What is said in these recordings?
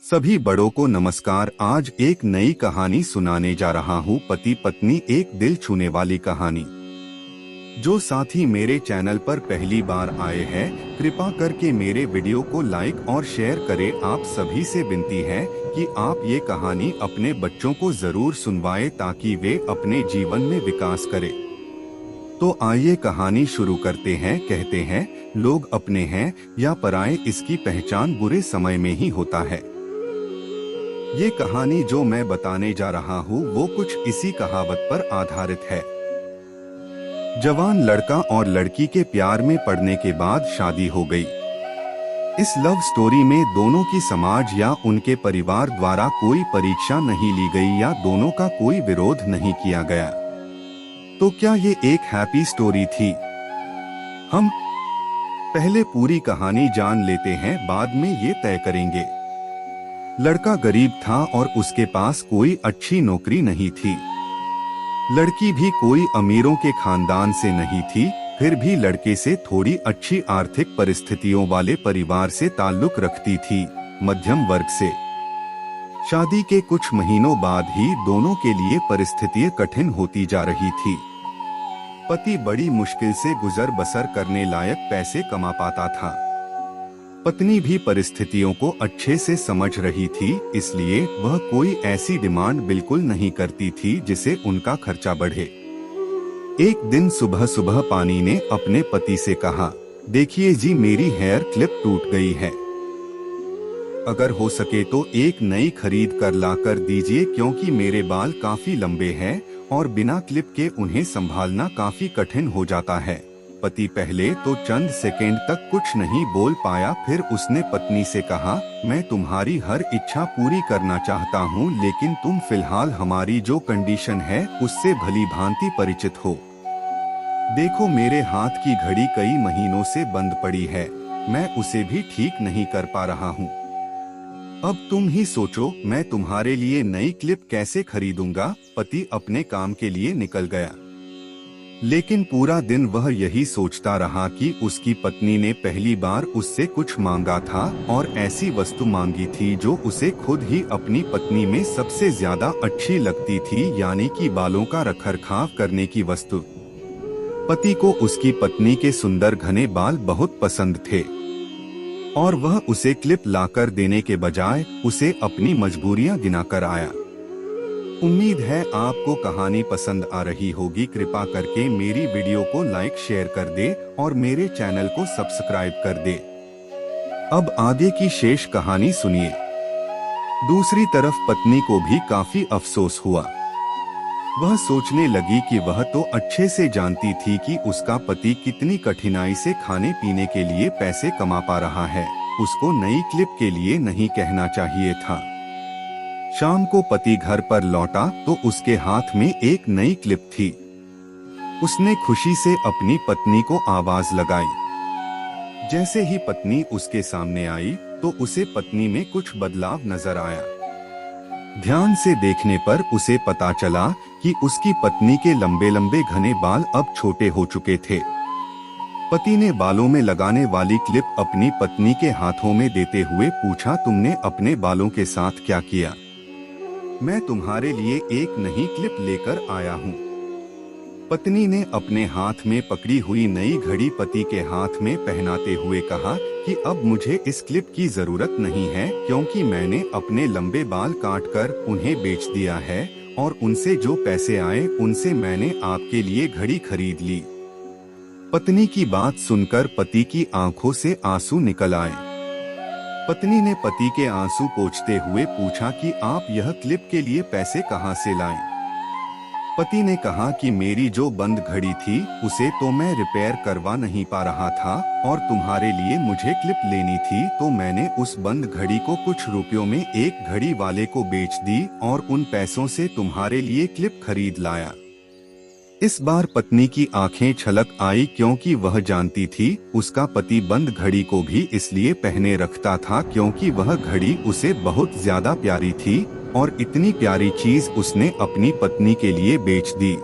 सभी बड़ों को नमस्कार। आज एक नई कहानी सुनाने जा रहा हूँ, पति पत्नी एक दिल छूने वाली कहानी। जो साथी मेरे चैनल पर पहली बार आए हैं, कृपा करके मेरे वीडियो को लाइक और शेयर करें। आप सभी से विनती है कि आप ये कहानी अपने बच्चों को जरूर सुनवाएं ताकि वे अपने जीवन में विकास करें। तो आइए कहानी शुरू करते हैं। कहते हैं, लोग अपने हैं या पराये, इसकी पहचान बुरे समय में ही होता है। ये कहानी जो मैं बताने जा रहा हूँ वो कुछ इसी कहावत पर आधारित है। जवान लड़का और लड़की के प्यार में पड़ने के बाद शादी हो गई। इस लव स्टोरी में दोनों की समाज या उनके परिवार द्वारा कोई परीक्षा नहीं ली गई या दोनों का कोई विरोध नहीं किया गया। तो क्या ये एक हैप्पी स्टोरी थी? हम पहले पूरी कहानी जान लेते हैं, बाद में ये तय करेंगे। लड़का गरीब था और उसके पास कोई अच्छी नौकरी नहीं थी। लड़की भी कोई अमीरों के खानदान से नहीं थी, फिर भी लड़के से थोड़ी अच्छी आर्थिक परिस्थितियों वाले परिवार से ताल्लुक रखती थी, मध्यम वर्ग से। शादी के कुछ महीनों बाद ही दोनों के लिए परिस्थितियां कठिन होती जा रही थी। पति बड़ी मुश्किल से गुजर बसर करने लायक पैसे कमा पाता था। पत्नी भी परिस्थितियों को अच्छे से समझ रही थी, इसलिए वह कोई ऐसी डिमांड बिल्कुल नहीं करती थी जिसे उनका खर्चा बढ़े। एक दिन सुबह सुबह पानी ने अपने पति से कहा, देखिए जी, मेरी हेयर क्लिप टूट गई है। अगर हो सके तो एक नई खरीद कर ला कर दीजिए, क्योंकि मेरे बाल काफी लंबे हैं और बिना क्लिप के उन्हें संभालना काफी कठिन हो जाता है। पति पहले तो चंद सेकंड तक कुछ नहीं बोल पाया, फिर उसने पत्नी से कहा, मैं तुम्हारी हर इच्छा पूरी करना चाहता हूँ, लेकिन तुम फिलहाल हमारी जो कंडीशन है उससे भली भांति परिचित हो। देखो, मेरे हाथ की घड़ी कई महीनों से बंद पड़ी है, मैं उसे भी ठीक नहीं कर पा रहा हूँ। अब तुम ही सोचो, मैं तुम्हारे लिए नई क्लिप कैसे खरीदूंगा। पति अपने काम के लिए निकल गया, लेकिन पूरा दिन वह यही सोचता रहा कि उसकी पत्नी ने पहली बार उससे कुछ मांगा था और ऐसी वस्तु मांगी थी जो उसे खुद ही अपनी पत्नी में सबसे ज्यादा अच्छी लगती थी, यानी कि बालों का रखरखाव करने की वस्तु। पति को उसकी पत्नी के सुंदर घने बाल बहुत पसंद थे और वह उसे क्लिप लाकर देने के बजाय उसे अपनी मजबूरियां गिनाकर आया। उम्मीद है आपको कहानी पसंद आ रही होगी। कृपा करके मेरी वीडियो को लाइक शेयर कर दे और मेरे चैनल को सब्सक्राइब कर दे। अब आगे की शेष कहानी सुनिए। दूसरी तरफ पत्नी को भी काफी अफसोस हुआ। वह सोचने लगी कि वह तो अच्छे से जानती थी कि उसका पति कितनी कठिनाई से खाने पीने के लिए पैसे कमा पा रहा है, उसको नई क्लिप के लिए नहीं कहना चाहिए था। शाम को पति घर पर लौटा तो उसके हाथ में एक नई क्लिप थी। उसने खुशी से अपनी पत्नी को आवाज लगाई। जैसे ही पत्नी उसके सामने आई तो उसे पत्नी में कुछ बदलाव नजर आया। ध्यान से देखने पर उसे पता चला कि उसकी पत्नी के लंबे लंबे घने बाल अब छोटे हो चुके थे। पति ने बालों में लगाने वाली क्लिप अपनी पत्नी के हाथों में देते हुए पूछा, तुमने अपने बालों के साथ क्या किया? मैं तुम्हारे लिए एक नई क्लिप लेकर आया हूँ। पत्नी ने अपने हाथ में पकड़ी हुई नई घड़ी पति के हाथ में पहनाते हुए कहा कि अब मुझे इस क्लिप की जरूरत नहीं है, क्योंकि मैंने अपने लंबे बाल काटकर उन्हें बेच दिया है और उनसे जो पैसे आए उनसे मैंने आपके लिए घड़ी खरीद ली। पत्नी की बात सुनकर पति की आंखों से आंसू निकल आए। पत्नी ने पति के आंसू पोंछते हुए पूछा कि आप यह क्लिप के लिए पैसे कहां से लाए? पति ने कहा कि मेरी जो बंद घड़ी थी उसे तो मैं रिपेयर करवा नहीं पा रहा था और तुम्हारे लिए मुझे क्लिप लेनी थी, तो मैंने उस बंद घड़ी को कुछ रुपयों में एक घड़ी वाले को बेच दी और उन पैसों से तुम्हारे लिए क्लिप खरीद लाया। इस बार पत्नी की आंखें छलक आई, क्योंकि वह जानती थी उसका पति बंद घड़ी को भी इसलिए पहने रखता था क्योंकि वह घड़ी उसे बहुत ज्यादा प्यारी थी और इतनी प्यारी चीज उसने अपनी पत्नी के लिए बेच दी।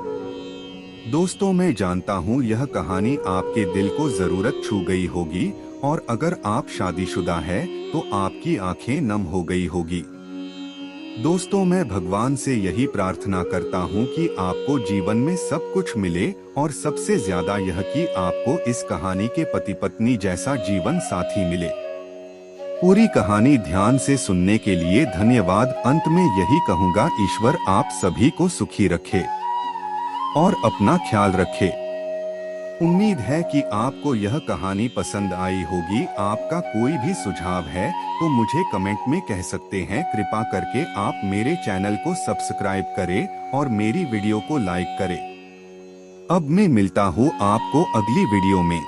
दोस्तों, मैं जानता हूँ यह कहानी आपके दिल को जरूर छू गई होगी और अगर आप शादीशुदा है तो आपकी आंखें नम हो गई होगी। दोस्तों, मैं भगवान से यही प्रार्थना करता हूँ कि आपको जीवन में सब कुछ मिले और सबसे ज्यादा यह कि आपको इस कहानी के पति पत्नी जैसा जीवन साथी मिले। पूरी कहानी ध्यान से सुनने के लिए धन्यवाद। अंत में यही कहूँगा, ईश्वर आप सभी को सुखी रखे और अपना ख्याल रखे। उम्मीद है कि आपको यह कहानी पसंद आई होगी। आपका कोई भी सुझाव है तो मुझे कमेंट में कह सकते हैं। कृपा करके आप मेरे चैनल को सब्सक्राइब करें और मेरी वीडियो को लाइक करें। अब मैं मिलता हूँ आपको अगली वीडियो में।